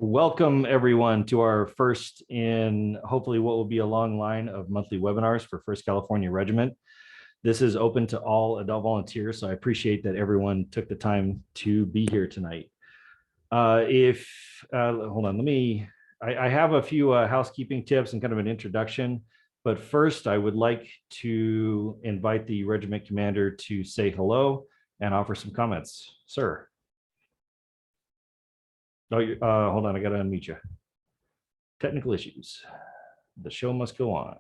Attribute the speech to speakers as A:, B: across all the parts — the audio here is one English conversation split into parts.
A: Welcome everyone to our first in hopefully what will be a long line of monthly webinars for 1st California Regiment. This is open to all adult volunteers, so I appreciate that everyone took the time to be here tonight. Hold on, I have a few housekeeping tips and kind of an introduction, but first I would like to invite the regiment commander to say hello and offer some comments. Sir. Oh, hold on, I gotta unmute you. Technical issues. The show must go on.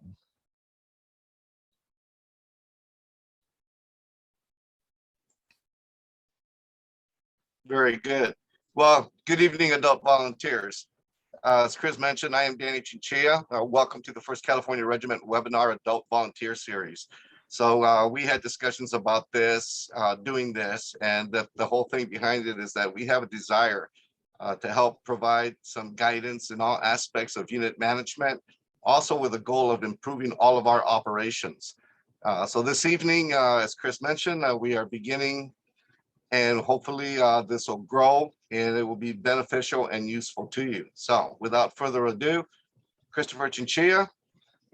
B: Very good. Well, good evening, adult volunteers. As Chris mentioned, I am Danny Chinchilla. Welcome to the 1st California Regiment Webinar Adult Volunteer Series. So we had discussions about this, doing this, and the whole thing behind it is that we have a desire to help provide some guidance in all aspects of unit management, also with the goal of improving all of our operations. So this evening, as Chris mentioned, we are beginning, and hopefully this will grow and it will be beneficial and useful to you. So without further ado, Christopher Chinchilla,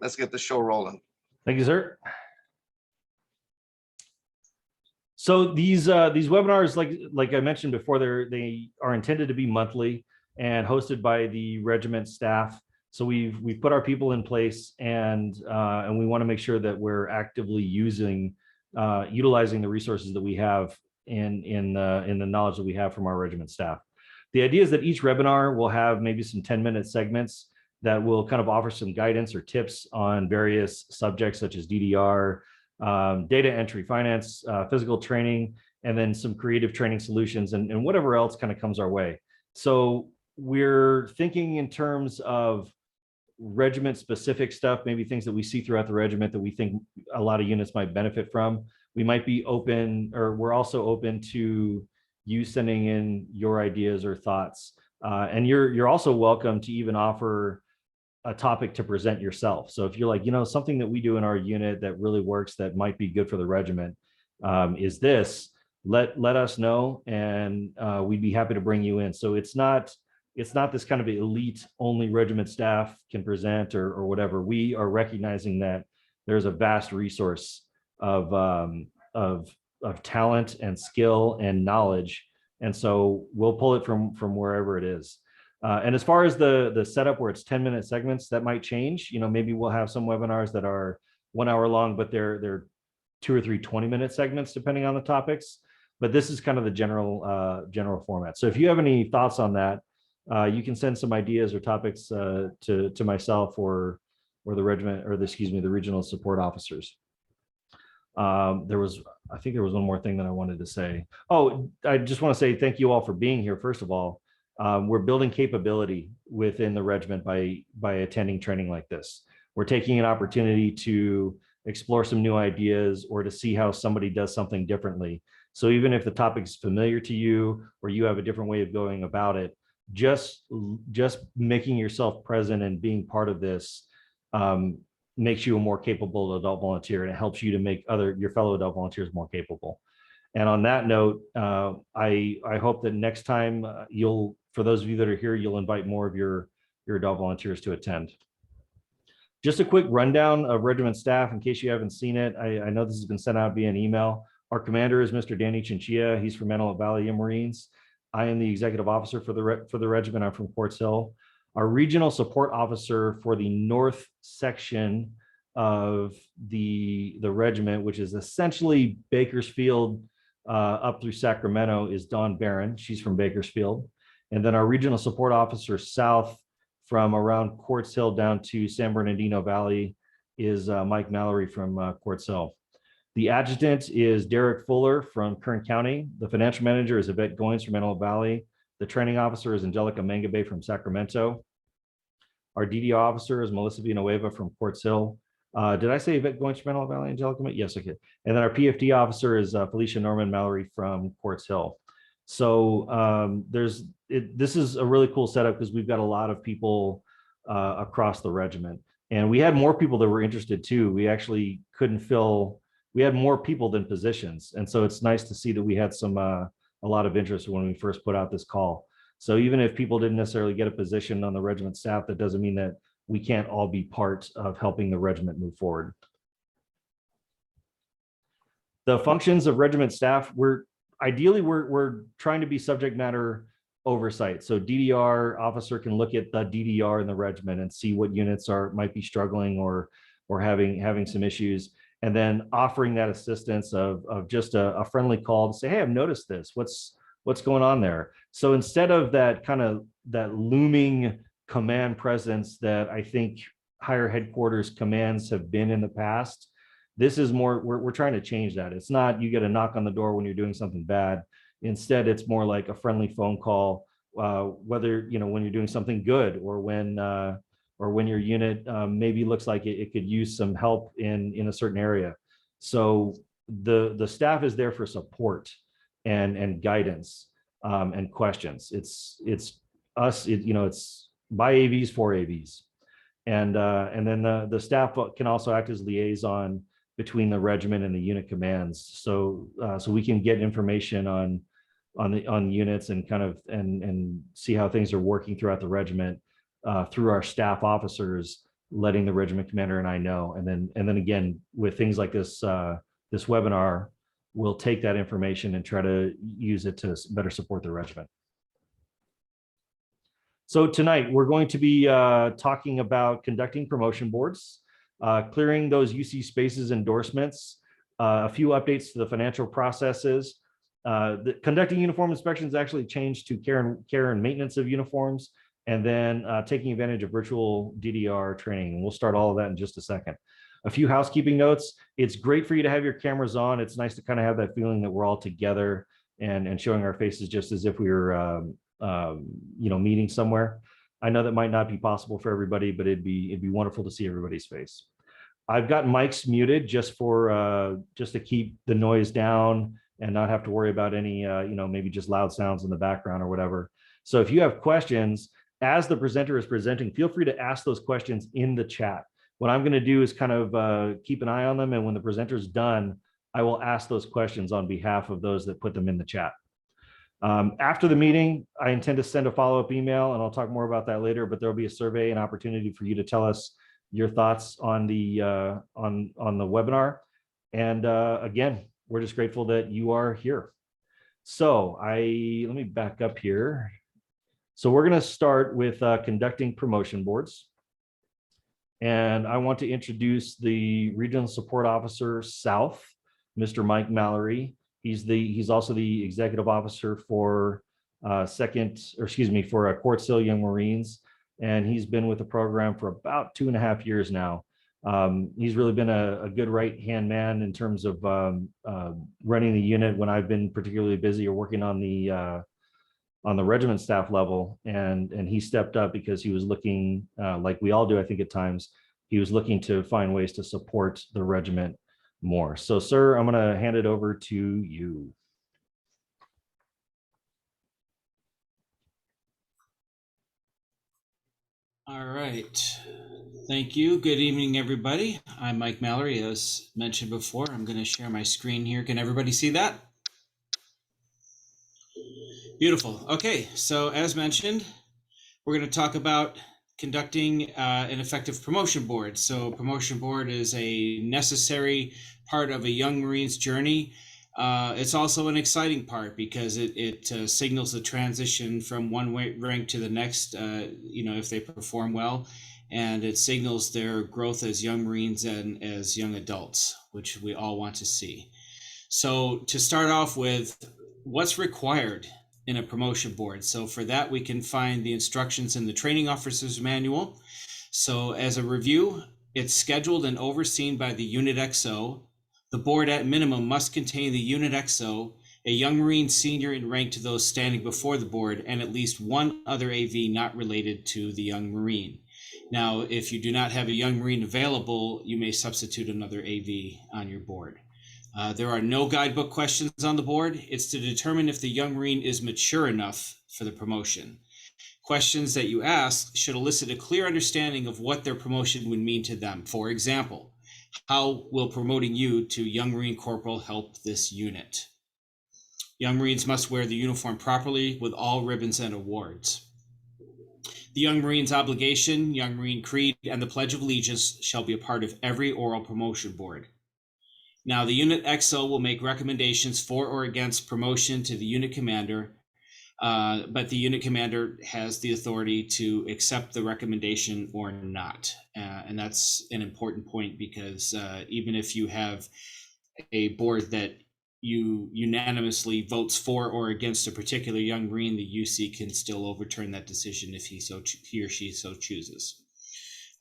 B: let's get the show rolling.
A: Thank you, sir. So these webinars, like I mentioned before, they are intended to be monthly and hosted by the regiment staff. So we've put our people in place, and we want to make sure that we're actively utilizing the resources that we have in the knowledge that we have from our regiment staff. The idea is that each webinar will have maybe some 10-minute segments that will kind of offer some guidance or tips on various subjects such as DDR, data entry, finance, physical training, and then some creative training solutions and whatever else kind of comes our way. So we're thinking in terms of regiment specific stuff, maybe things that we see throughout the regiment that we think a lot of units might benefit from. We might be open, or we're also open to you sending in your ideas or thoughts. And you're also welcome to even offer a topic to present yourself. So if you're like, something that we do in our unit that really works, that might be good for the regiment, is this, let us know, and we'd be happy to bring you in. So it's not this kind of elite only regiment staff can present or whatever. We are recognizing that there's a vast resource of talent and skill and knowledge. And so we'll pull it from wherever it is. And as far as the setup where it's 10-minute segments, that might change. Maybe we'll have some webinars that are 1 hour long, but they're 2 or 3 20-minute segments depending on the topics. But this is kind of the general format. So if you have any thoughts on that, you can send some ideas or topics to myself or the regiment, or the regional support officers. I think there was one more thing that I wanted to say. Oh, I just want to say thank you all for being here. First of all, we're building capability within the regiment by attending training like this. We're taking an opportunity to explore some new ideas or to see how somebody does something differently. So even if the topic is familiar to you or you have a different way of going about it, just making yourself present and being part of this makes you a more capable adult volunteer, and it helps you to make your fellow adult volunteers more capable. And on that note, I hope that next time for those of you that are here, you'll invite more of your adult volunteers to attend. Just a quick rundown of regiment staff in case you haven't seen it. I know this has been sent out via an email. Our commander is Mr. Danny Chinchilla. He's from Antelope Valley Marines. I am the executive officer for the regiment. I'm from Quartz Hill. Our regional support officer for the north section of the regiment, which is essentially Bakersfield up through Sacramento, is Dawn Barron. She's from Bakersfield. And then our regional support officer south from around Quartz Hill down to San Bernardino Valley is Mike Mallory from Quartz Hill. The adjutant is Derek Fuller from Kern County. The financial manager is Yvette Goins from Antelope Valley. The training officer is Angelica Mangabe from Sacramento. Our DDO officer is Melissa Villanueva from Quartz Hill. Did I say Yvette Goins from Antelope Valley, Angelica? Yes, I did. And then our PFD officer is Felicia Norman Mallory from Quartz Hill. So this is a really cool setup because we've got a lot of people across the regiment. And we had more people that were interested too. We actually we had more people than positions. And so it's nice to see that we had a lot of interest when we first put out this call. So even if people didn't necessarily get a position on the regiment staff, that doesn't mean that we can't all be part of helping the regiment move forward. The functions of regiment staff, we're trying to be subject matter oversight. So DDR officer can look at the DDR in the regiment and see what units might be struggling or having some issues, and then offering that assistance of just a friendly call to say, hey, I've noticed this. What's going on there? So instead of that kind of that looming command presence that I think higher headquarters commands have been in the past, this is more, we're trying to change that. It's not you get a knock on the door when you're doing something bad. Instead, it's more like a friendly phone call, whether, when you're doing something good or when your unit maybe looks like it could use some help in a certain area. So the staff is there for support and guidance and questions. It's us, it's by AVs for AVs. And then the staff can also act as liaison between the regiment and the unit commands. So we can get information on units and kind of and see how things are working throughout the regiment through our staff officers, letting the regiment commander and I know. And then again, with things like this webinar, we'll take that information and try to use it to better support the regiment. So tonight we're going to be talking about conducting promotion boards, clearing those UC spaces endorsements, a few updates to the financial processes. Conducting uniform inspections actually changed to care and maintenance of uniforms, and then taking advantage of virtual DDR training. And we'll start all of that in just a second. A few housekeeping notes. It's great for you to have your cameras on. It's nice to kind of have that feeling that we're all together and showing our faces just as if we were meeting somewhere. I know that might not be possible for everybody, but it'd be wonderful to see everybody's face. I've got mics muted just to keep the noise down and not have to worry about any maybe just loud sounds in the background or whatever. So if you have questions as the presenter is presenting, feel free to ask those questions in the chat. What I'm going to do is kind of keep an eye on them, and when the presenter's done, I will ask those questions on behalf of those that put them in the chat. After the meeting, I intend to send a follow-up email, and I'll talk more about that later, but there'll be a survey and opportunity for you to tell us your thoughts on the webinar. And again, we're just grateful that you are here. So let me back up here. So we're going to start with conducting promotion boards. And I want to introduce the Regional Support Officer South, Mr. Mike Mallory. He's also the executive officer for for Court Sill Young Marines, and he's been with the program for about 2.5 years now. He's really been a good right-hand man in terms of running the unit when I've been particularly busy or working on the regiment staff level, and he stepped up because he was looking, like we all do, I think at times, he was looking to find ways to support the regiment more. So, sir, I'm going to hand it over to you.
C: All right. Thank you. Good evening, everybody. I'm Mike Mallory. As mentioned before, I'm going to share my screen here. Can everybody see that? Beautiful. Okay. So as mentioned, we're going to talk about conducting an effective promotion board. So promotion board is a necessary part of a young Marine's journey. It's also an exciting part because it signals the transition from one rank to the next, if they perform well, and it signals their growth as young Marines and as young adults, which we all want to see. So to start off with, what's required in a promotion board? So for that, we can find the instructions in the training officer's manual. So as a review, it's scheduled and overseen by the unit XO. The board at minimum must contain the unit XO, a young Marine senior in rank to those standing before the board, and at least one other AV not related to the young Marine. Now, if you do not have a young Marine available, you may substitute another AV on your board. There are no guidebook questions on the board. It's to determine if the young Marine is mature enough for the promotion. Questions that you ask should elicit a clear understanding of what their promotion would mean to them. For example, how will promoting you to young Marine Corporal help this unit? Young Marines must wear the uniform properly with all ribbons and awards. The Young Marine's obligation, Young Marine Creed, and the Pledge of Allegiance shall be a part of every oral promotion board. Now, the unit XO will make recommendations for or against promotion to the unit commander, but the unit commander has the authority to accept the recommendation or not. And that's an important point because even if you have a board that you unanimously votes for or against a particular Young Marine, the UC can still overturn that decision if he or she so chooses.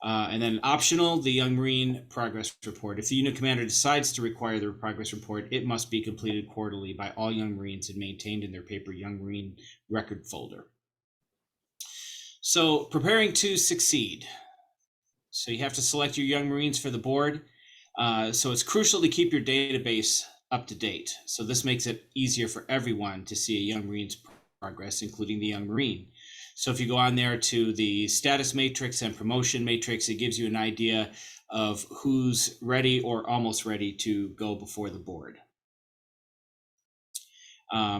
C: And then optional, the Young Marine progress report. If the unit commander decides to require the progress report, it must be completed quarterly by all Young Marines and maintained in their paper Young Marine record folder. So preparing to succeed. So you have to select your Young Marines for the board. So it's crucial to keep your database up to date. So this makes it easier for everyone to see a Young Marine's progress, including the Young Marine. So if you go on there to the status matrix and promotion matrix, it gives you an idea of who's ready or almost ready to go before the board.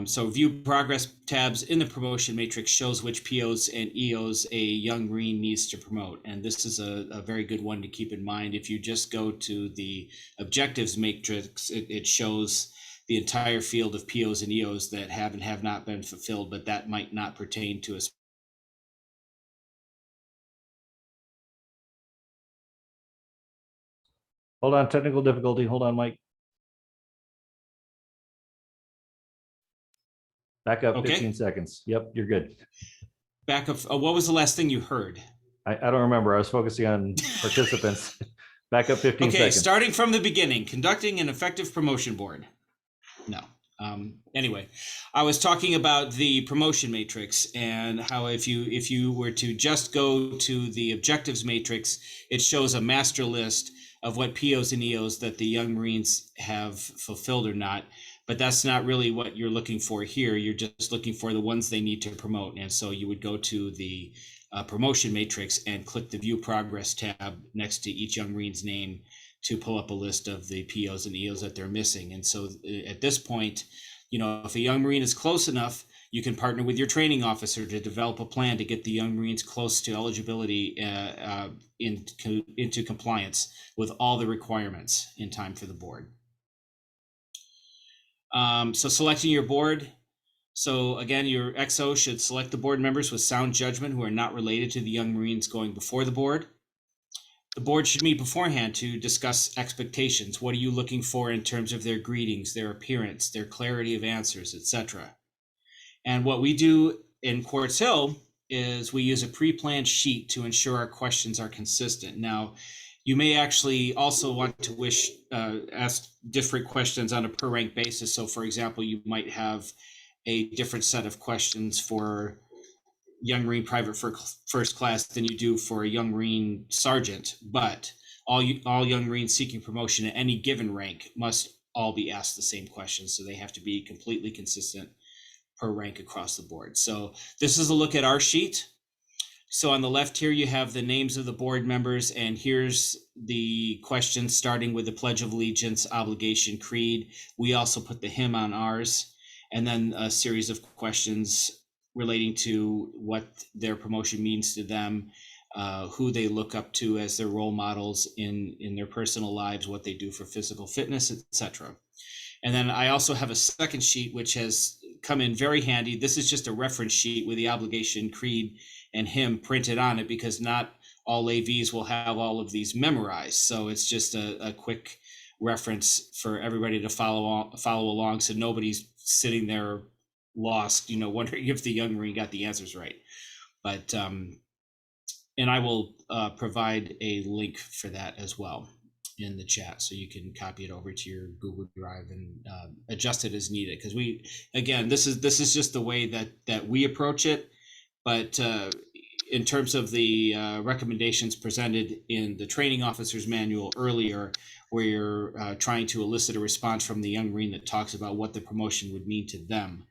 C: So view progress tabs in the promotion matrix shows which POs and EOs a Young Marine needs to promote. And this is a very good one to keep in mind. If you just go to the objectives matrix, it shows the entire field of POs and EOs that have and have not been fulfilled, but that might not pertain to a
A: Hold on, technical difficulty. Hold on, Mike. Back up
C: Okay.
A: 15 seconds. Yep, you're good.
C: back up. What was the last thing you heard?
A: I don't remember. I was focusing on participants. Back up 15
C: Okay,
A: seconds.
C: starting from the beginning, conducting an effective promotion board. No. Anyway, I was talking about the promotion matrix and how if you were to just go to the objectives matrix, it shows a master list of what POs and EOs that the Young Marines have fulfilled or not. But that's not really what you're looking for here. You're just looking for the ones they need to promote. And so you would go to the promotion matrix and click the view progress tab next to each Young Marine's name to pull up a list of the POs and EOs that they're missing. And so at this point, if a Young Marine is close enough, you can partner with your training officer to develop a plan to get the Young Marines close to eligibility into compliance with all the requirements in time for the board. So selecting your board. So again, your XO should select the board members with sound judgment who are not related to the Young Marines going before the board. The board should meet beforehand to discuss expectations. What are you looking for in terms of their greetings, their appearance, their clarity of answers, etc. And what we do in Quartz Hill is we use a pre-planned sheet to ensure our questions are consistent. Now, you may actually also want to ask different questions on a per rank basis. So for example, you might have a different set of questions for Young Marine Private First Class than you do for a Young Marine Sergeant, but all Young Marines seeking promotion at any given rank must all be asked the same questions. So they have to be completely consistent per rank across the board. So this is a look at our sheet. So on the left here, you have the names of the board members, and here's the questions starting with the Pledge of Allegiance, obligation, creed. We also put the hymn on ours, and then a series of questions relating to what their promotion means to them, who they look up to as their role models in their personal lives, what they do for physical fitness, etc. And then I also have a second sheet, which has come in very handy. This is just a reference sheet with the obligation, creed, and hymn printed on it, because not all AVs will have all of these memorized. So it's just a quick reference for everybody to follow along, so nobody's sitting there lost, wondering if the Young Marine got the answers right. But and I will provide a link for that as well in the chat, so you can copy it over to your Google Drive and adjust it as needed. Because this is just the way that we approach it. But in terms of the recommendations presented in the training officer's manual earlier, where you're trying to elicit a response from the Young Marine that talks about what the promotion would mean to them,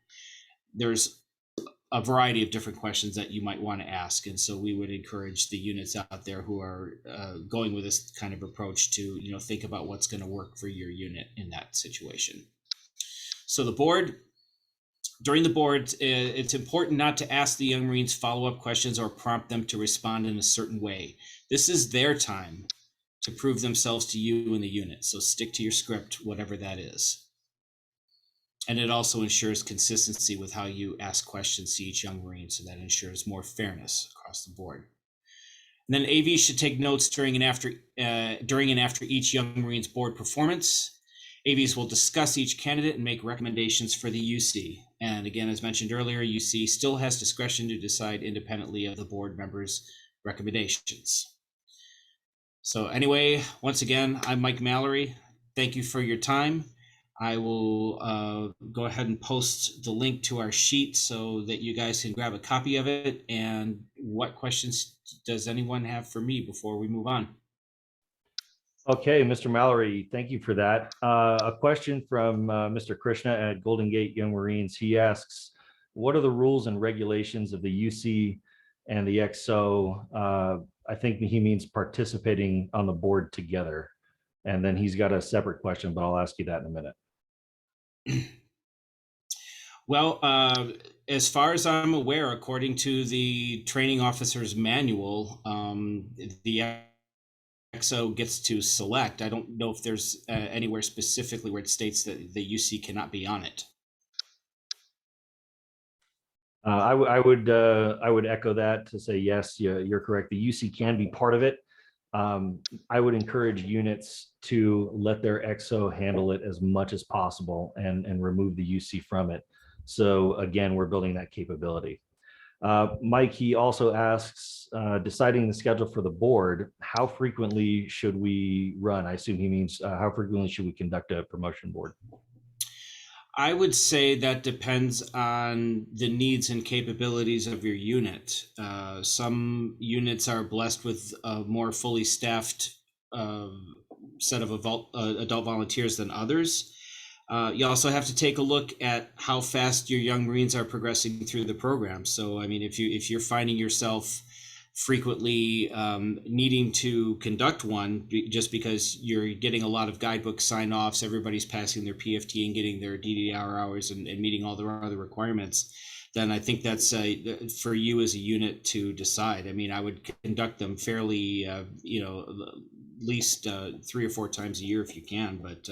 C: there's a variety of different questions that you might want to ask. And so we would encourage the units out there who are going with this kind of approach to, think about what's going to work for your unit in that situation. So the board, During the board, it's important not to ask the young Marines follow-up questions or prompt them to respond in a certain way. This is their time to prove themselves to you in the unit. So stick to your script, whatever that is. And it also ensures consistency with how you ask questions to each young Marine, so that ensures more fairness across the board. And then AV should take notes during and after each young Marine's board performance. AVs will discuss each candidate and make recommendations for the UC. And again, as mentioned earlier, UC still has discretion to decide independently of the board members' recommendations. So anyway, once again, I'm Mike Mallory. Thank you for your time. I will go ahead and post the link to our sheet so that you guys can grab a copy of it. And what questions does anyone have for me before we move on?
A: Okay, Mr. Mallory, thank you for that. A question from Mr. Krishna at Golden Gate Young Marines. He asks, what are the rules and regulations of the UC and the XO? I think he means participating on the board together. And then he's got a separate question, but I'll ask you that in a minute.
C: Well, as far as I'm aware, according to the training officer's manual, the XO gets to select. I don't know if there's anywhere specifically where it states that the UC cannot be on it.
A: I would echo that to say, yes, you're correct. The UC can be part of it. I would encourage units to let their XO handle it as much as possible and remove the UC from it. So again, we're building that capability. Mike, he also asks, deciding the schedule for the board, how frequently should we run? I assume he means how frequently should we conduct a promotion board?
C: I would say that depends on the needs and capabilities of your unit. Some units are blessed with a more fully staffed set of adult volunteers than others. You also have to take a look at how fast your young Marines are progressing through the program. So, I mean, if you're finding yourself frequently needing to conduct one just because you're getting a lot of guidebook sign-offs, everybody's passing their PFT and getting their DDR hours and meeting all their other requirements, then I think that's for you as a unit to decide. I mean, I would conduct them fairly, at least 3 or 4 times a year if you can, but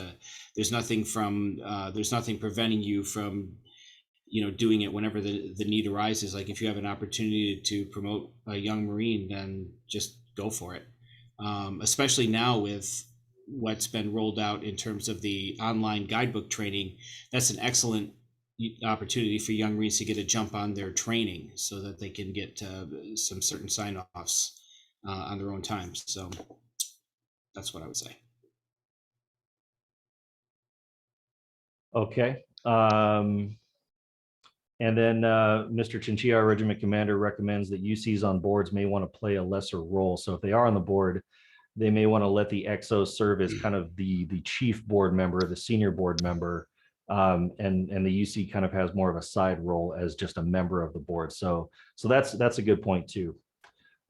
C: there's nothing preventing you from doing it whenever the need arises. Like if you have an opportunity to promote a young Marine, then just go for it. Especially now with what's been rolled out in terms of the online guidebook training, that's an excellent opportunity for young Marines to get a jump on their training so that they can get some certain sign-offs on their own time. So that's what I would say.
A: Okay. And then Mr. Chinchilla, our regiment commander, recommends that UCs on boards may want to play a lesser role. So if they are on the board, they may want to let the XO serve as kind of the chief board member, the senior board member, and the UC kind of has more of a side role as just a member of the board. So that's a good point too.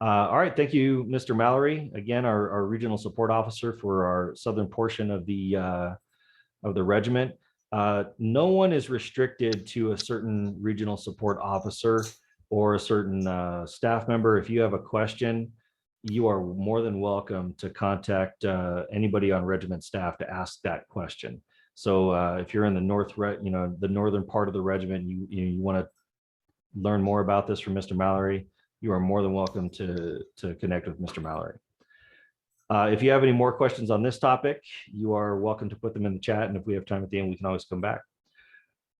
A: All right, thank you, Mr. Mallory. Again, our regional support officer for our southern portion of the regiment. No one is restricted to a certain regional support officer or a certain staff member. If you have a question, you are more than welcome to contact anybody on regiment staff to ask that question. So if you're in the the northern part of the regiment, you want to learn more about this from Mr. Mallory, you are more than welcome to connect with Mr. Mallory. If you have any more questions on this topic, you are welcome to put them in the chat. And if we have time at the end, we can always come back.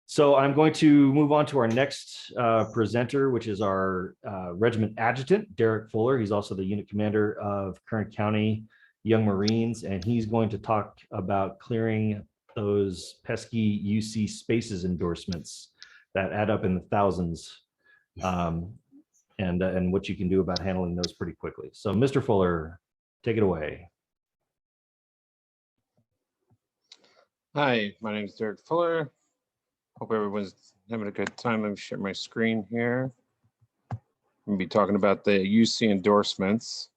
A: So I'm going to move on to our next presenter, which is our Regiment Adjutant, Derek Fuller. He's also the unit commander of Kern County Young Marines, and he's going to talk about clearing those pesky UC spaces endorsements that add up in the thousands, and what you can do about handling those pretty quickly. So Mr. Fuller, take it away.
D: Hi, my name is Derek Fuller. Hope everyone's having a good time. Let me share my screen here. I'm going to be talking about the UC endorsements.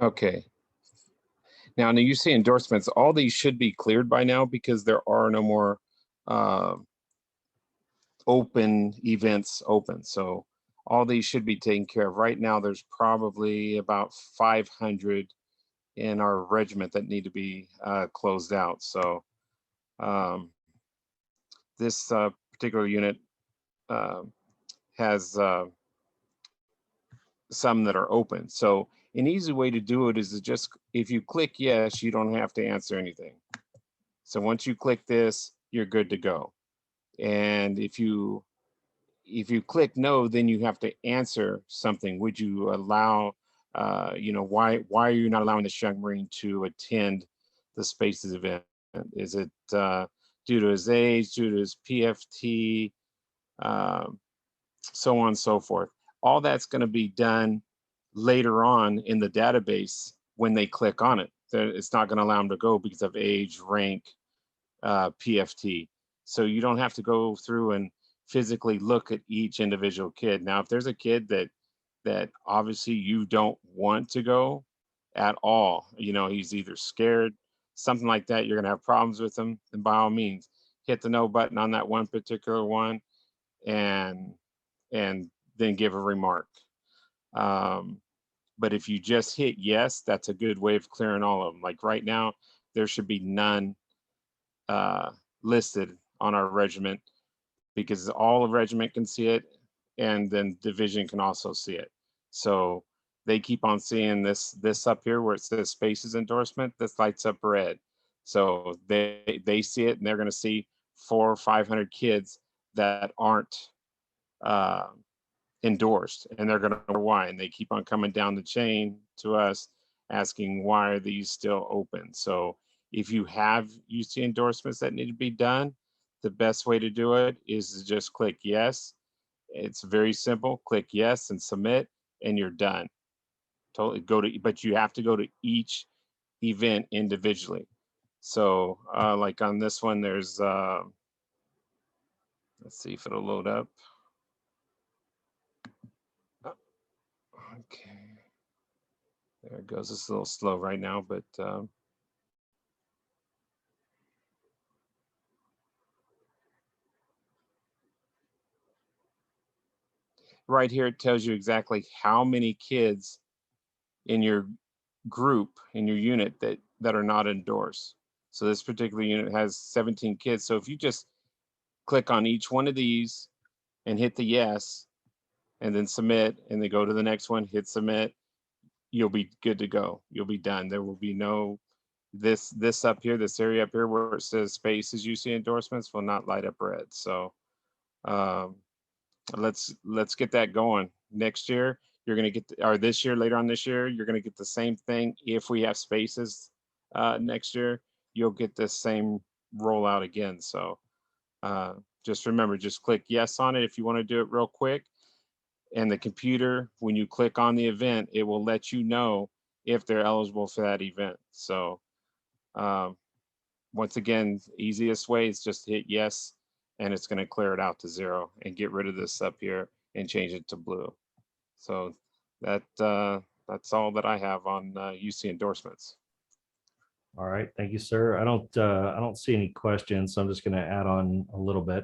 D: Okay. Now, in the UC endorsements, all these should be cleared by now because there are no more open events open. So all these should be taken care of. Right now, there's probably about 500 in our regiment that need to be closed out. So this particular unit has some that are open. So an easy way to do it is to just, if you click yes, you don't have to answer anything. So once you click this, you're good to go. And if you click no, then you have to answer something. Would you allow, why are you not allowing this young Marine to attend the Spaces event? Is it due to his age, due to his PFT, so on and so forth? All that's going to be done later on in the database when they click on it. It's not going to allow them to go because of age, rank, PFT. So you don't have to go through and physically look at each individual kid. Now, if there's a kid that obviously you don't want to go at all, he's either scared, something like that, you're going to have problems with him, then by all means, hit the no button on that one particular one and then give a remark. But if you just hit yes, that's a good way of clearing all of them. Like right now, there should be none listed on our regiment because all of regiment can see it, and then division can also see it. So they keep on seeing this up here where it says Spaces endorsement. This lights up red. So they see it, and they're going to see 400 or 500 kids that aren't endorsed, and they're going to know why. And they keep on coming down the chain to us asking, why are these still open? So if you have UC endorsements that need to be done, the best way to do it is to just click yes. It's very simple. Click yes and submit, and you're done. Totally but you have to go to each event individually. So like on this one, there's, let's see if it'll load up. Okay. There it goes. It's a little slow right now, but right here, it tells you exactly how many kids in your group, in your unit that are not endorsed. So this particular unit has 17 kids. So if you just click on each one of these and hit the yes, and then submit, and then go to the next one, hit submit, you'll be good to go. You'll be done. There will be no, this up here, this area up here where it says Spaces UC endorsements will not light up red. So let's get that going. Next year, you're going to get, or this year, later on this year, you're going to get the same thing. If we have Spaces next year, you'll get the same rollout again. So just remember, just click yes on it if you want to do it real quick. And the computer, when you click on the event, it will let you know if they're eligible for that event. So once again, easiest way is just hit yes, and it's going to clear it out to 0 and get rid of this up here and change it to blue. So that's all that I have on UC endorsements.
A: All right, thank you, sir. I don't see any questions, so I'm just going to add on a little bit.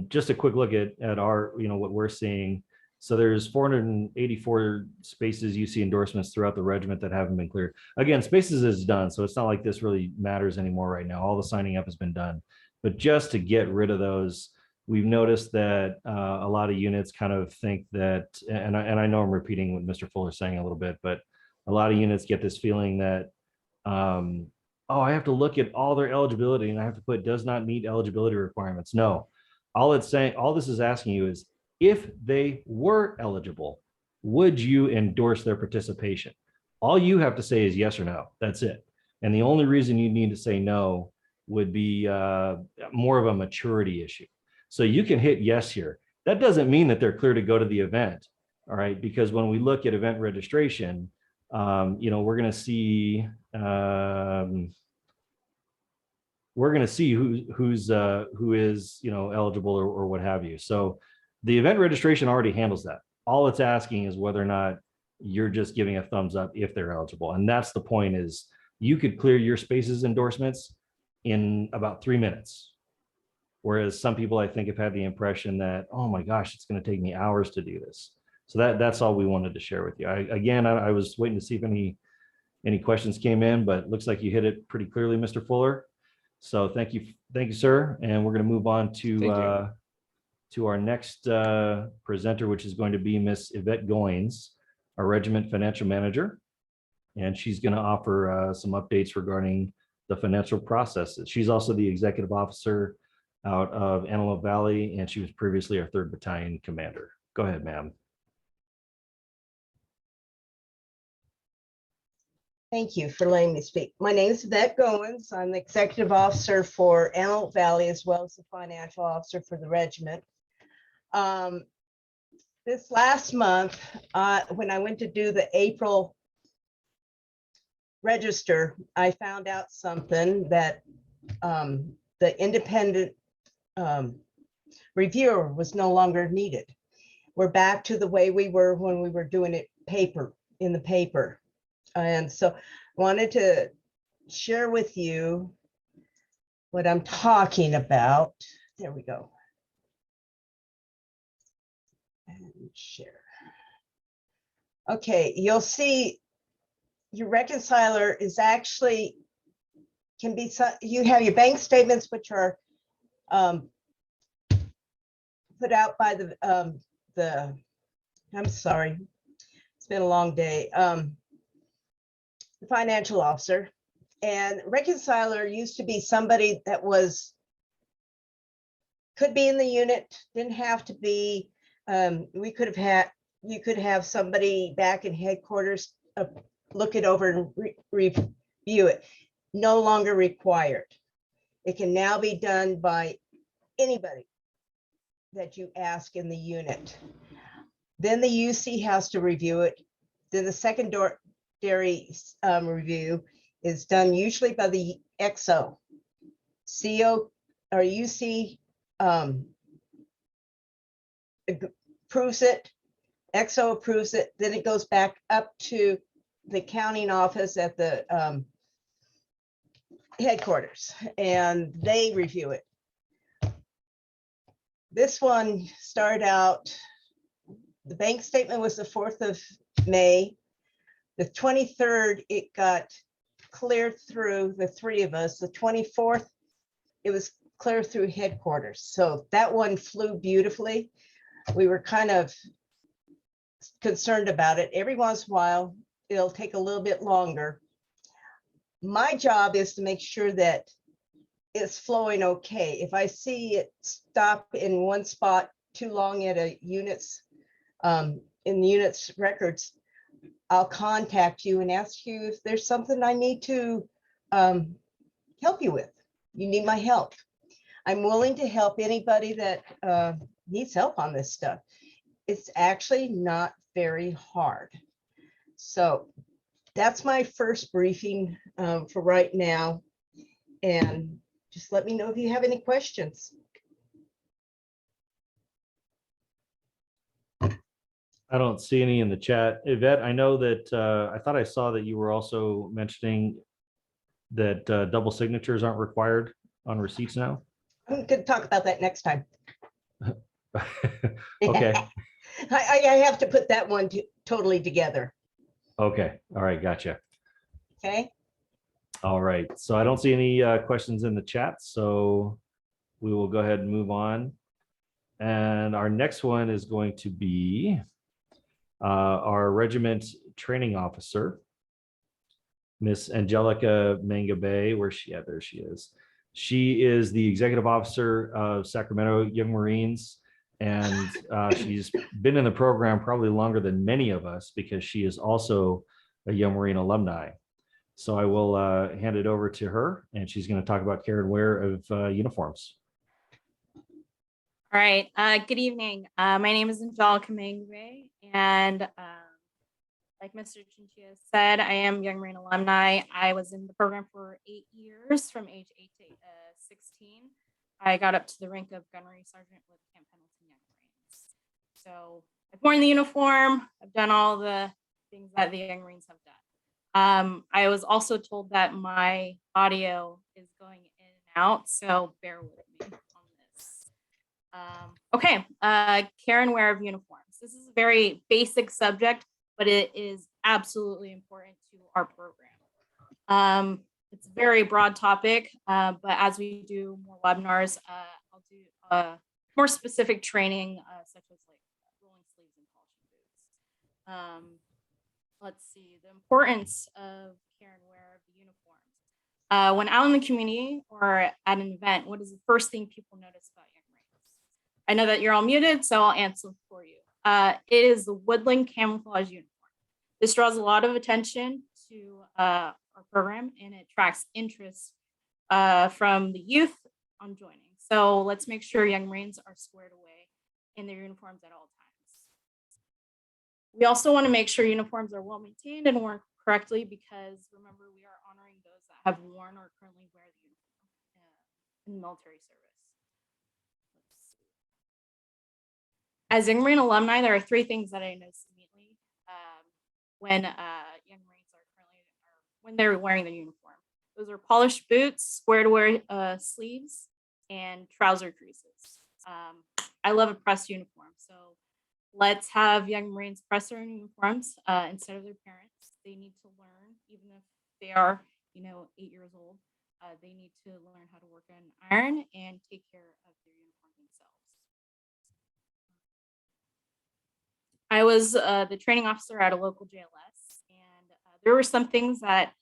A: Just a quick look at our, what we're seeing. So there's 484 Spaces UC endorsements throughout the regiment that haven't been cleared. Again, Spaces is done, so it's not like this really matters anymore right now. All the signing up has been done. But just to get rid of those, we've noticed that a lot of units kind of think that, and I know I'm repeating what Mr. Fuller's saying a little bit, but a lot of units get this feeling that, oh, I have to look at all their eligibility and I have to put does not meet eligibility requirements. No, all it's saying, all this is asking you is, if they were eligible, would you endorse their participation? All you have to say is yes or no. That's it. And the only reason you need to say no would be more of a maturity issue. So you can hit yes here. That doesn't mean that they're clear to go to the event. All right. Because when we look at event registration, we're going to see who is eligible or what have you. So the event registration already handles that. All it's asking is whether or not you're just giving a thumbs up if they're eligible. And that's the point, is you could clear your spaces endorsements in about 3 minutes. Whereas some people, I think, have had the impression that, oh my gosh, it's going to take me hours to do this. So that's all we wanted to share with you. I was waiting to see if any questions came in, but it looks like you hit it pretty clearly, Mr. Fuller. So thank you, sir. And we're going to move on to our next presenter, which is going to be Miss Yvette Goins, our regiment financial manager. And she's going to offer some updates regarding the financial processes. She's also the executive officer out of Antelope Valley, and she was previously our 3rd Battalion commander. Go ahead, ma'am.
E: Thank you for letting me speak. My name is Yvette Goins. I'm the executive officer for Antelope Valley, as well as the financial officer for the regiment. This last month, when I went to do the April register, I found out something that the independent reviewer was no longer needed. We're back to the way we were when we were doing it in the paper. And so I wanted to share with you what I'm talking about. There we go. And share. Okay, you'll see your reconciler is actually you have your bank statements, which are put out by I'm sorry, it's been a long day. The financial officer, and reconciler used to be somebody that could be in the unit, didn't have to be. You could have somebody back in headquarters look it over and review it. No longer required. It can now be done by anybody that you ask in the unit. Then the UC has to review it. Then the secondary review is done usually by the XO. CO or UC approves it, XO approves it, then it goes back up to the accounting office at the headquarters, and they review it. This one started out, the bank statement was the 4th of May. The 23rd, it got cleared through the 3 of us. The 24th, it was clear through headquarters. So that one flew beautifully. We were kind of concerned about it. Every once in a while, it'll take a little bit longer. My job is to make sure that it's flowing okay. If I see it stop in one spot too long at a unit's in the unit's records, I'll contact you and ask you if there's something I need to help you with. You need my help. I'm willing to help anybody that needs help on this stuff. It's actually not very hard. So that's my first briefing for right now. And just let me know if you have any questions.
A: I don't see any in the chat. Yvette, I know that I thought I saw that you were also mentioning that double signatures aren't required on receipts now.
E: I'm going to talk about that next time.
A: Okay.
E: I have to put that one totally together.
A: Okay. All right. Gotcha.
E: Okay.
A: All right. So I don't see any questions in the chat. So we will go ahead and move on. And our next one is going to be our regiment training officer, Miss Angelica Mangabe. Where's she at? There she is. She is the executive officer of Sacramento Young Marines, and she's been in the program probably longer than many of us because she is also a Young Marine alumni. So I will hand it over to her, and she's going to talk about care and wear of uniforms.
F: All right. Good evening. My name is Angelica Mangwe, and like Mr. Chinchilla said, I am Young Marine alumni. I was in the program for 8 years, from age 8 to 16. I got up to the rank of gunnery sergeant with Camp Pendleton Young Marines. So I've worn the uniform. I've done all the things that the Young Marines have done. I was also told that my audio is going in and out, so bear with me on this. Okay, care and wear of uniforms. This is a very basic subject, but it is absolutely important to our program. It's a very broad topic, but as we do more webinars, I'll do more specific training, such as like rolling sleeves and polishing boots. Let's see, the importance of care and wear of the uniforms. When out in the community or at an event, what is the first thing people notice about Young Marines? I know that you're all muted, so I'll answer for you. It is the woodland camouflage uniform. This draws a lot of attention to our program, and it attracts interest from the youth on joining. So let's make sure Young Marines are squared away in their uniforms at all times. We also want to make sure uniforms are well maintained and worn correctly, because remember, we are honoring those that have worn or currently wear the uniform in the military service. As Young Marine alumni, there are three things that I noticed immediately when Young Marines when they're wearing their uniform. Those are polished boots, square to wear sleeves, and trouser creases. I love a pressed uniform, so let's have Young Marines press their uniforms instead of their parents. They need to learn, even if they are, 8 years old. They need to learn how to work on iron and take care of their uniform themselves. I was the training officer at a local JLS, and there were some things that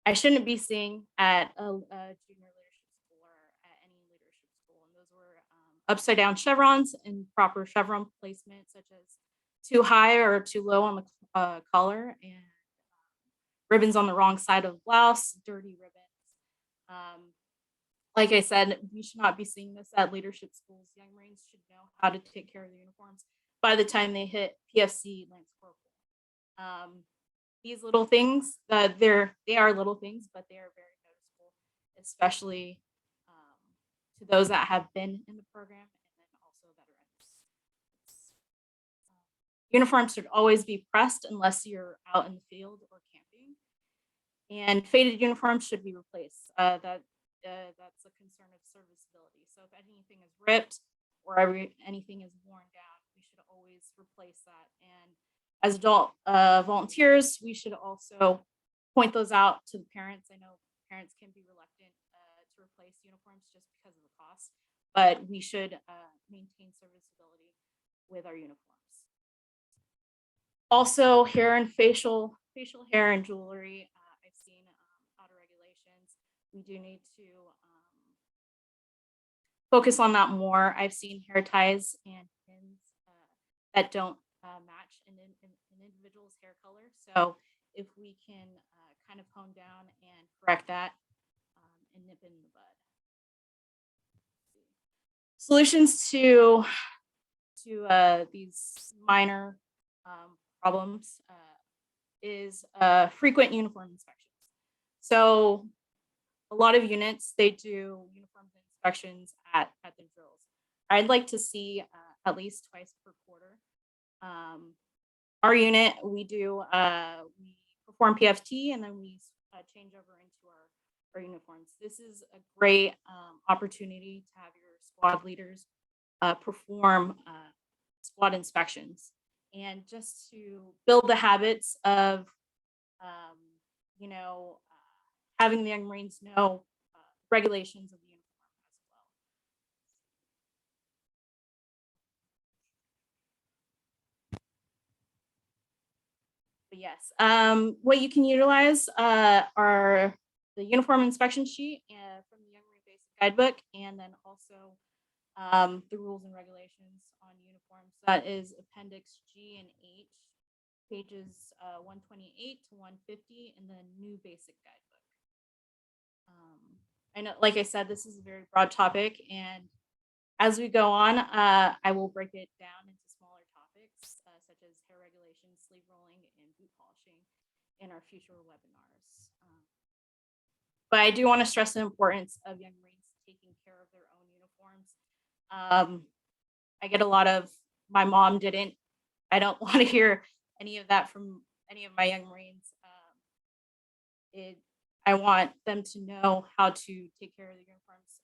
F: I shouldn't be seeing at a junior leadership school or at any leadership school. And those were upside down chevrons and proper chevron placement, such as too high or too low on the collar, and ribbons on the wrong side of the blouse, dirty ribbons. Like I said, we should not be seeing this at leadership schools. Young Marines should know how to take care of their uniforms by the time they hit PFC Lance Corporal. These little things, they are little things, but they are very noticeable, especially to those that have been in the program and then also veterans. Uniforms should always be pressed unless you're out in the field or camping, and faded uniforms should be replaced. That's a concern of serviceability. So if anything is ripped or anything is worn down, we should always replace that. And as adult volunteers, we should also point those out to the parents. I know parents can be reluctant to replace uniforms just because of the cost, but we should maintain serviceability with our uniforms. Also, hair and facial hair and jewelry. I've seen auto regulations. We do need to focus on that more. I've seen hair ties and pins that don't match an individual's hair color. So if we can kind of hone down and correct that and nip in the bud. Solutions to these minor problems is frequent uniform inspections. So a lot of units, they do uniform inspections at the drills. I'd like to see at least twice per quarter. Our unit, we perform PFT, and then we change over into our uniforms. This is a great opportunity to have your squad leaders perform squad inspections, and just to build the habits of having the Young Marines know regulations of the uniform as well. But yes, what you can utilize are the uniform inspection sheet from the Young Marine Basic Guidebook, and then also the rules and regulations on uniforms. That is Appendix G and H, pages 128 to 150 in the new Basic Guidebook. I know, like I said, this is a very broad topic, and as we go on, I will break it down into smaller topics, such as hair regulations, sleeve rolling, and boot polishing in our future webinars. But I do want to stress the importance of Young Marines taking care of their own uniforms. I get a lot of, my mom didn't. I don't want to hear any of that from any of my Young Marines. I want them to know how to take care of their uniforms,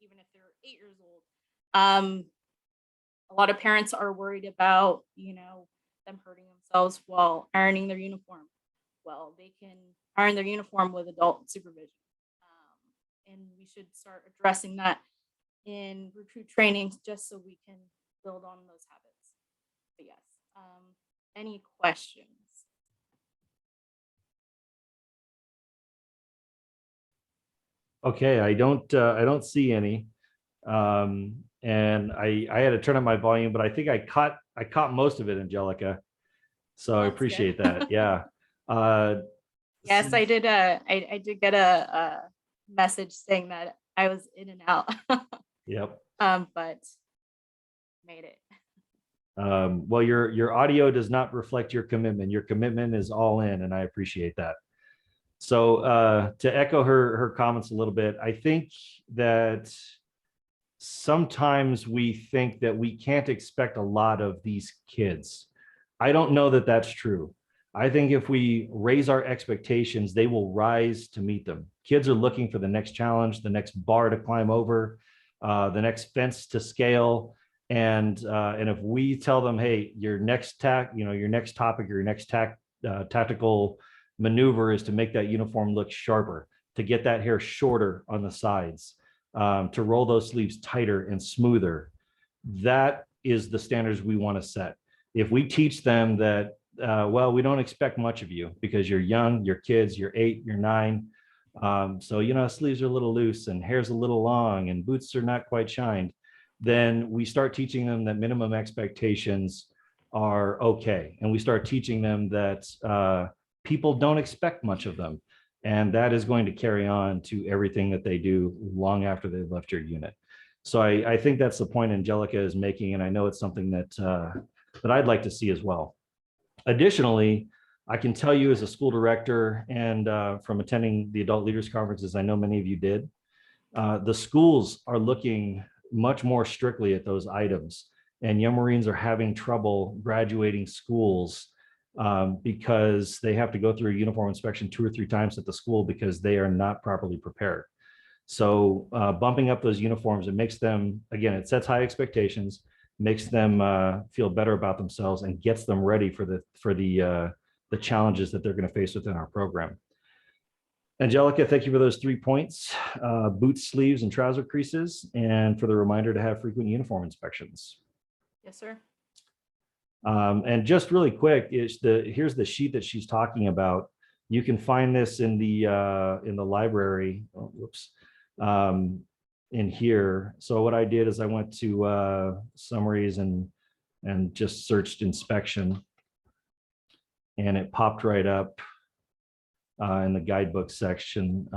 F: even if they're 8 years old. A lot of parents are worried about, them hurting themselves while ironing their uniform. Well, they can iron their uniform with adult supervision. And we should start addressing that in recruit trainings just so we can build on those habits. But yes, any questions?
A: Okay, I don't see any. And I had to turn up my volume, but I think I caught most of it, Angelica. So I
F: That's
A: appreciate
F: good.
A: that. Yeah.
F: Yes, I did. I did get a message saying that I was in and out.
A: Yep.
F: But made it.
A: Well, your audio does not reflect your commitment. Your commitment is all in, and I appreciate that. So to echo her comments a little bit, I think that sometimes we think that we can't expect a lot of these kids. I don't know that that's true. I think if we raise our expectations, they will rise to meet them. Kids are looking for the next challenge, the next bar to climb over, the next fence to scale. And if we tell them, hey, your next topic, your next tactical maneuver is to make that uniform look sharper, to get that hair shorter on the sides, to roll those sleeves tighter and smoother. That is the standards we want to set. If we teach them that, well, we don't expect much of you because you're young, you're kids, you're 8, you're 9. So, sleeves are a little loose and hair's a little long and boots are not quite shined. Then we start teaching them that minimum expectations are okay. And we start teaching them that people don't expect much of them. And that is going to carry on to everything that they do long after they've left your unit. So I think that's the point Angelica is making. And I know it's something that I'd like to see as well. Additionally, I can tell you as a school director and from attending the adult leaders conferences, I know many of you did, the schools are looking much more strictly at those items, and young Marines are having trouble graduating schools because they have to go through a uniform inspection 2 or 3 times at the school because they are not properly prepared. So bumping up those uniforms, it makes them, again, it sets high expectations, makes them feel better about themselves, and gets them ready for the challenges that they're going to face within our program. Angelica, thank you for those 3 points, boots, sleeves, and trouser creases, and for the reminder to have frequent uniform inspections.
F: Yes, sir.
A: And just really quick, here's the sheet that she's talking about. You can find this in the library. Oh, whoops. In here. So what I did is I went to summaries and just searched inspection, and it popped right up in the guidebook section,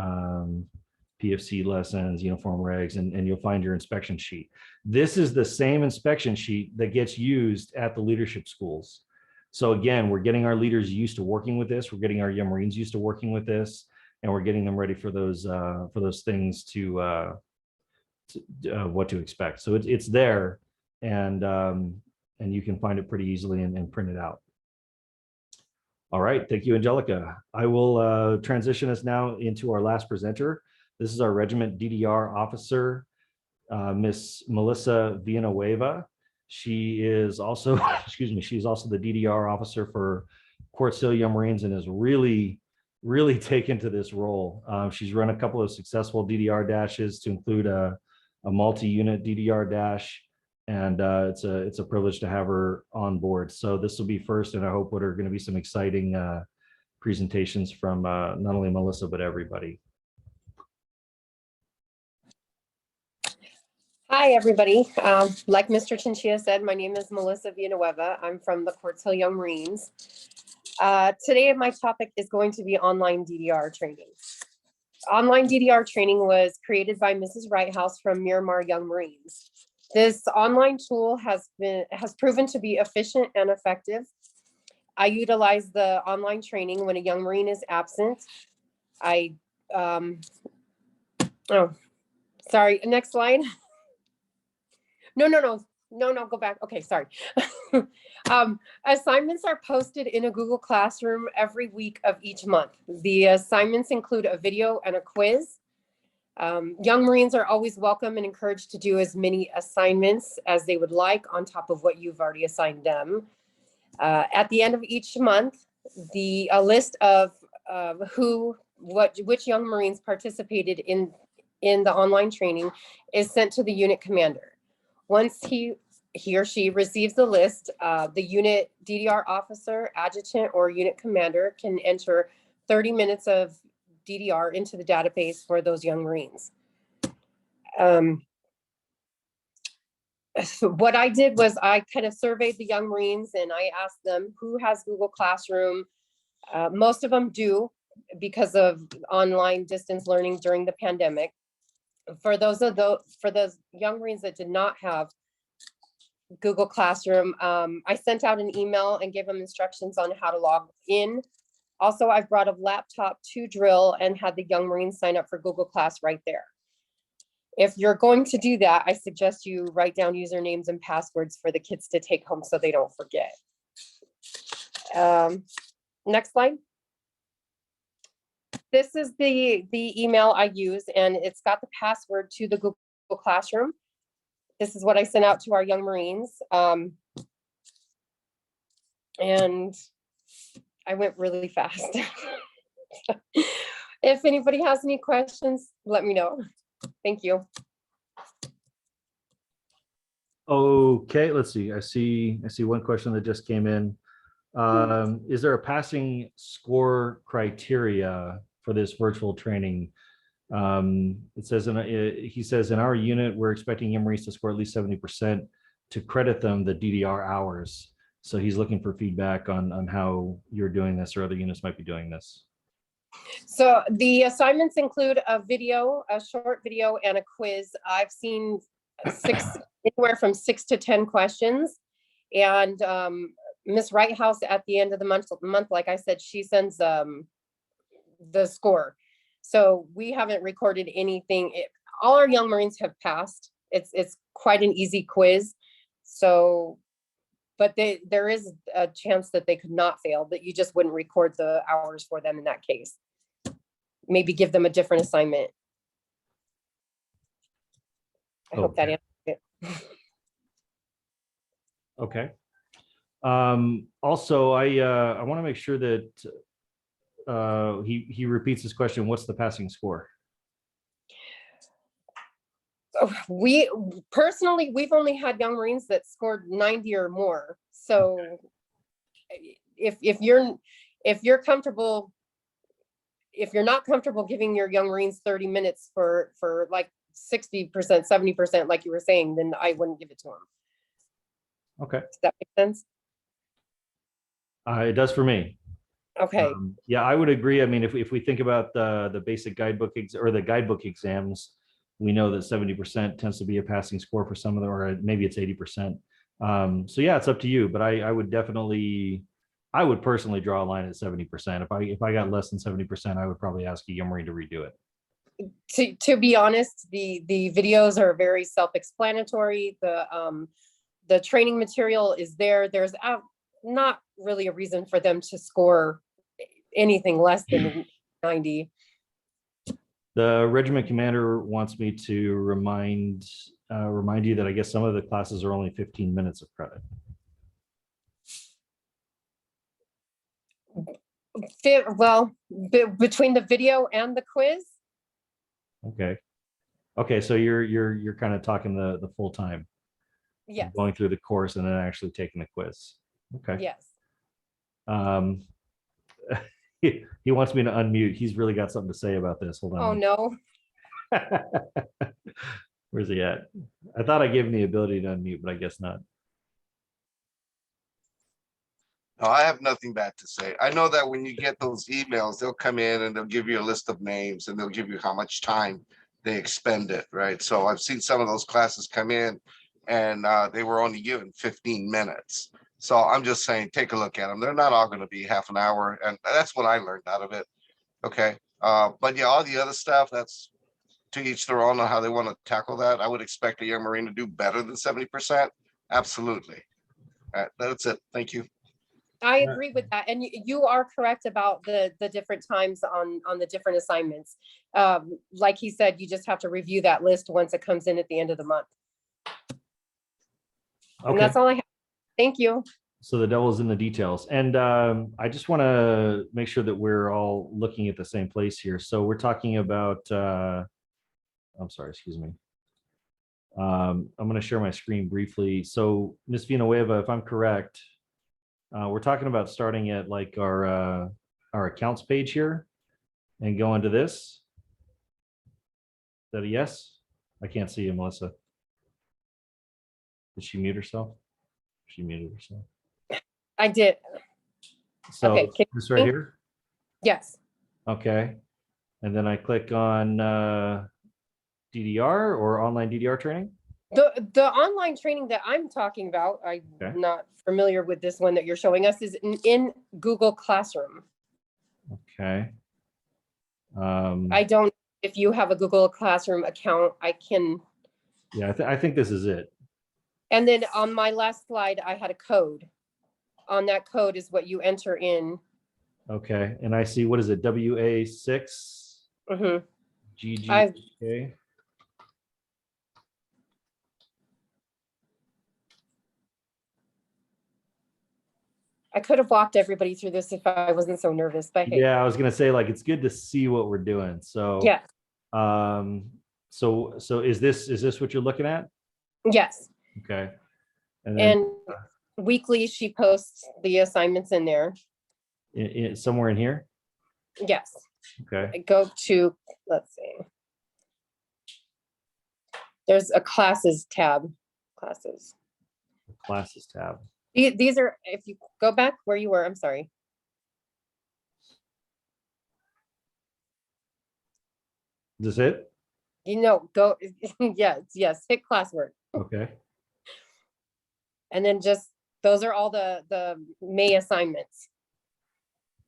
A: PFC lessons, uniform regs, and you'll find your inspection sheet. This is the same inspection sheet that gets used at the leadership schools. So again, we're getting our leaders used to working with this. We're getting our young Marines used to working with this, and we're getting them ready for those things to what to expect. So it's there, and you can find it pretty easily and print it out. All right, thank you, Angelica. I will transition us now into our last presenter. This is our regiment DDR officer, Miss Melissa Villanueva. She is also, she's also the DDR officer for Quartz Hill Young Marines and is really taken to this role. She's run a couple of successful DDR dashes to include a multi-unit DDR dash, and it's a privilege to have her on board. So this will be first, and I hope what are going to be some exciting presentations from not only Melissa, but everybody.
G: Hi, everybody. Like Mr. Chinchilla said, my name is Melissa Villanueva. I'm from the Quartz Hill Young Marines. Today, my topic is going to be online DDR training. Online DDR training was created by Mrs. Wrighthouse from Miramar Young Marines. This online tool has proven to be efficient and effective. I utilize the online training when a young Marine is absent. Sorry, next slide. No. No, go back. Okay, sorry. Assignments are posted in a Google Classroom every week of each month. The assignments include a video and a quiz. Young Marines are always welcome and encouraged to do as many assignments as they would like on top of what you've already assigned them. At the end of each month, a list of which Young Marines participated in the online training is sent to the unit commander. Once he or she receives the list, the unit DDR officer, adjutant, or unit commander can enter 30 minutes of DDR into the database for those Young Marines. So what I did was I kind of surveyed the Young Marines and I asked them who has Google Classroom. Most of them do because of online distance learning during the pandemic. For those Young Marines that did not have Google Classroom, I sent out an email and gave them instructions on how to log in. Also, I've brought a laptop to drill and had the Young Marines sign up for Google Class right there. If you're going to do that, I suggest you write down usernames and passwords for the kids to take home so they don't forget. Next slide. This is the email I use, and it's got the password to the Google Classroom. This is what I sent out to our Young Marines. And I went really fast. If anybody has any questions, let me know. Thank you.
A: Okay, let's see. I see one question that just came in. Is there a passing score criteria for this virtual training? It says he says in our unit, we're expecting Young Marines to score at least 70% to credit them the DDR hours. So he's looking for feedback on how you're doing this or other units might be doing this.
G: So the assignments include a short video, and a quiz. I've seen anywhere from 6 to 10 questions. And Miss Wrighthouse at the end of the month, like I said, she sends the score. So we haven't recorded anything. All our Young Marines have passed. It's quite an easy quiz. So, but there is a chance that they could not fail, but you just wouldn't record the hours for them in that case. Maybe give them a different assignment. I hope that answers it.
A: Okay. Also, I want to make sure that he repeats his question. What's the passing score?
G: We've only had Young Marines that scored 90 or more. So if you're comfortable, if you're not comfortable giving your Young Marines 30 minutes for like 60%, 70%, like you were saying, then I wouldn't give it to them.
A: Okay.
G: Does that make sense?
A: It does for me.
G: Okay.
A: Yeah, I would agree. I mean, if we think about the basic guidebook or the guidebook exams, we know that 70% tends to be a passing score for some of them, or maybe it's 80%. So yeah, it's up to you, but I would personally draw a line at 70%. If I got less than 70%, I would probably ask a Young Marine to redo it.
G: To be honest, the videos are very self-explanatory. The training material is there. There's not really a reason for them to score anything less than 90.
A: The regiment commander wants me to remind you that I guess some of the classes are only 15 minutes of credit.
G: Well, between the video and the quiz.
A: Okay, so you're kind of talking the full time.
G: Yes.
A: Going through the course and then actually taking the quiz. Okay.
G: Yes.
A: He wants me to unmute. He's really got something to say about this. Hold on.
G: Oh no.
A: Where's he at? I thought I gave him the ability to unmute, but I guess not.
B: No, I have nothing bad to say. I know that when you get those emails, they'll come in and they'll give you a list of names and they'll give you how much time they expended, right? So I've seen some of those classes come in and they were only given 15 minutes. So I'm just saying, take a look at them. They're not all going to be half an hour. And that's what I learned out of it. Okay. But yeah, all the other stuff, that's to each their own on how they want to tackle that. I would expect a Young Marine to do better than 70%. Absolutely. All right, that's it. Thank you.
G: I agree with that. And you are correct about the different times on the different assignments. Like he said, you just have to review that list once it comes in at the end of the month. And
A: Okay.
G: that's all I have. Thank you.
A: So the devil's in the details. And I just want to make sure that we're all looking at the same place here. So we're talking about, I'm sorry, excuse me. I'm going to share my screen briefly. So Ms. Villanueva, if I'm correct, we're talking about starting at like our accounts page here and go into this. Is that a yes? I can't see you, Melissa. Did she mute herself? She muted herself.
G: I did.
A: So
G: Okay, can
A: this right here.
G: Yes.
A: Okay. And then I click on DDR or online DDR training.
G: The online training that I'm talking about, I'm
A: Okay.
G: not familiar with this one that you're showing us, is in Google Classroom.
A: Okay.
G: I don't, if you have a Google Classroom account, I can.
A: Yeah, I think this is it.
G: And then on my last slide, I had a code. On that code is what you enter in.
A: Okay. And I see, what is it? WA6
G: Mhm.
A: GG.
G: I could have walked everybody through this if I wasn't so nervous, but hey.
A: Yeah, I was gonna say, like, it's good to see what we're doing. So
G: Yeah.
A: So is this what you're looking at?
G: Yes.
A: Okay. And then
G: And weekly, she posts the assignments in there.
A: somewhere in here.
G: Yes.
A: Okay.
G: I go to, let's see. There's a classes tab. Classes.
A: Classes tab.
G: These are, if you go back where you were, I'm sorry.
A: Is this it?
G: You know, go, yes, hit classwork.
A: Okay.
G: And then just, those are all the May assignments.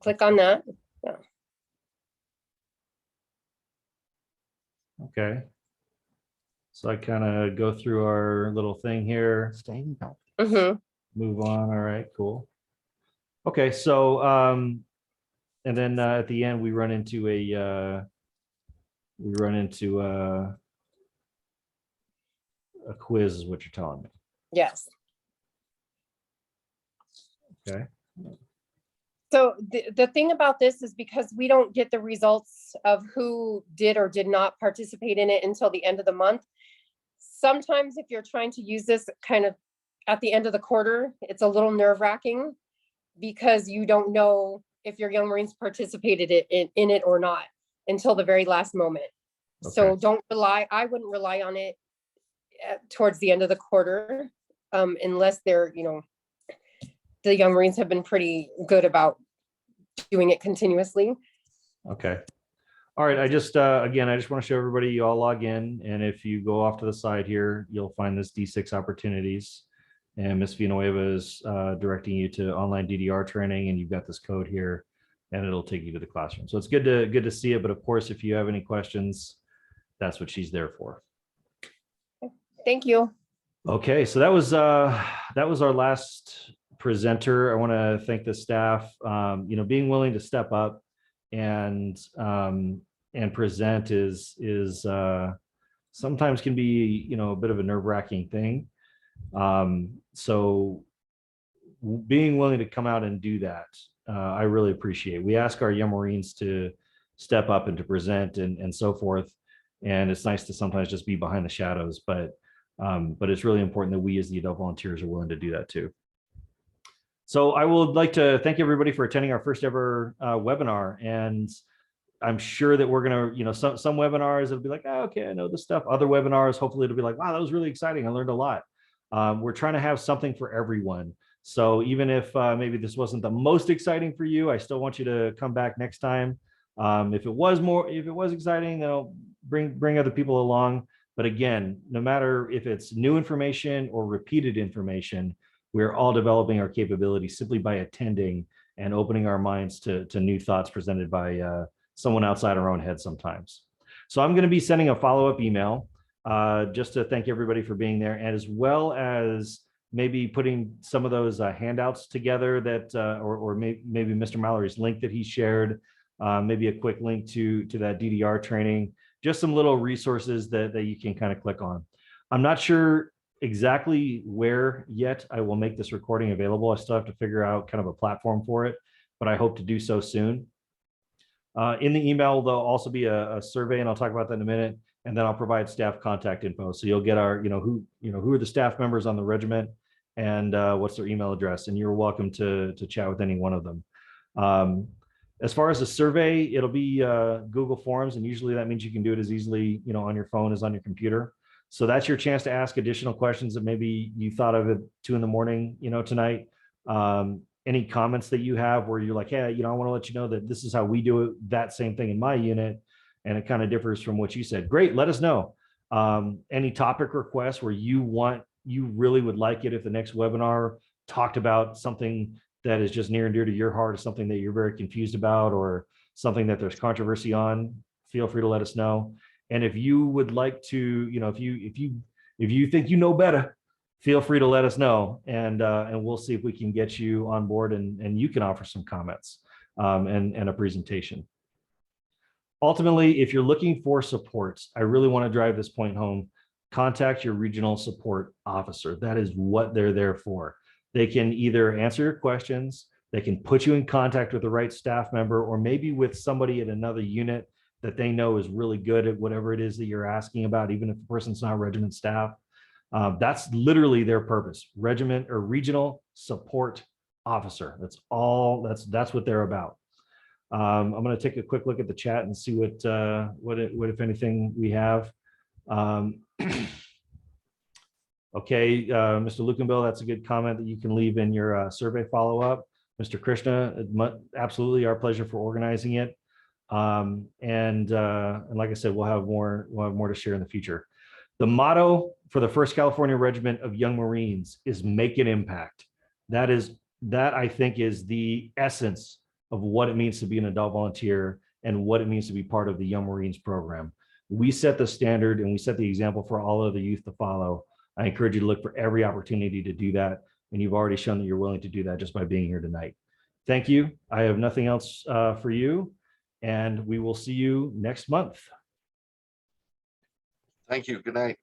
G: Click on that.
A: Okay. So I kind of go through our little thing here.
G: Mhm.
A: Move on. All right, cool. Okay, so and then at the end we run into a quiz is what you're telling me.
G: Yes.
A: Okay.
G: So the thing about this is because we don't get the results of who did or did not participate in it until the end of the month. Sometimes if you're trying to use this kind of at the end of the quarter, it's a little nerve-wracking because you don't know if your Young Marines participated in it or not until the very last moment. So
A: Okay.
G: don't rely, I wouldn't rely on it towards the end of the quarter unless they're, the Young Marines have been pretty good about doing it continuously.
A: Okay. All right. I just again, I just want to show everybody you all log in, and if you go off to the side here, you'll find this D6 opportunities, and Ms. Villanueva is directing you to online DDR training, and you've got this code here, and it'll take you to the classroom. So it's good to see it. But of course, if you have any questions, that's what she's there for.
G: Thank you.
A: Okay, so that was our last presenter. I want to thank the staff. Being willing to step up and present is sometimes can be a bit of a nerve-wracking thing. So being willing to come out and do that, I really appreciate. We ask our Young Marines to step up and to present and so forth, and it's nice to sometimes just be behind the shadows, but it's really important that we as the adult volunteers are willing to do that too. So I would like to thank everybody for attending our first ever webinar. And I'm sure that we're going to, some webinars it'll be like, oh, okay, I know this stuff. Other webinars, hopefully it'll be like, wow, that was really exciting. I learned a lot. We're trying to have something for everyone. So even if maybe this wasn't the most exciting for you, I still want you to come back next time. If it was exciting, bring other people along. But again, no matter if it's new information or repeated information, we're all developing our capabilities simply by attending and opening our minds to new thoughts presented by someone outside our own head sometimes. So I'm going to be sending a follow-up email just to thank everybody for being there, and as well as maybe putting some of those handouts together that, or maybe Mr. Mallory's link that he shared, maybe a quick link to that DDR training, just some little resources that you can kind of click on. I'm not sure exactly where yet I will make this recording available. I still have to figure out kind of a platform for it, but I hope to do so soon. In the email, there'll also be a survey, and I'll talk about that in a minute. And then I'll provide staff contact info. So you'll get our, who are the staff members on the regiment and what's their email address. And you're welcome to chat with any one of them. As far as the survey, it'll be Google Forms, and usually that means you can do it as easily, on your phone as on your computer. So that's your chance to ask additional questions that maybe you thought of at 2 a.m, tonight. Any comments that you have where you're like, hey, I want to let you know that this is how we do it, that same thing in my unit, and it kind of differs from what you said. Great, let us know. Any topic requests where you really would like it if the next webinar talked about something that is just near and dear to your heart, or something that you're very confused about, or something that there's controversy on, feel free to let us know. And if you would like to, if you think you know better, feel free to let us know, and we'll see if we can get you on board, and you can offer some comments and a presentation. Ultimately, if you're looking for support, I really want to drive this point home. Contact your regional support officer. That is what they're there for. They can either answer your questions, they can put you in contact with the right staff member, or maybe with somebody at another unit that they know is really good at whatever it is that you're asking about, even if the person's not regiment staff. That's literally their purpose. Regiment or regional support officer. That's all. That's what they're about. I'm going to take a quick look at the chat and see what if anything we have. Okay, Mr. Lukenbill, that's a good comment that you can leave in your survey follow-up. Mr. Krishna, absolutely our pleasure for organizing it. And like I said, we'll have more to share in the future. The motto for the 1st California Regiment of Young Marines is make an impact. That I think is the essence of what it means to be an adult volunteer and what it means to be part of the Young Marines program. We set the standard and we set the example for all of the youth to follow. I encourage you to look for every opportunity to do that. And you've already shown that you're willing to do that just by being here tonight. Thank you. I have nothing else for you, and we will see you next month.
B: Thank you. Good night.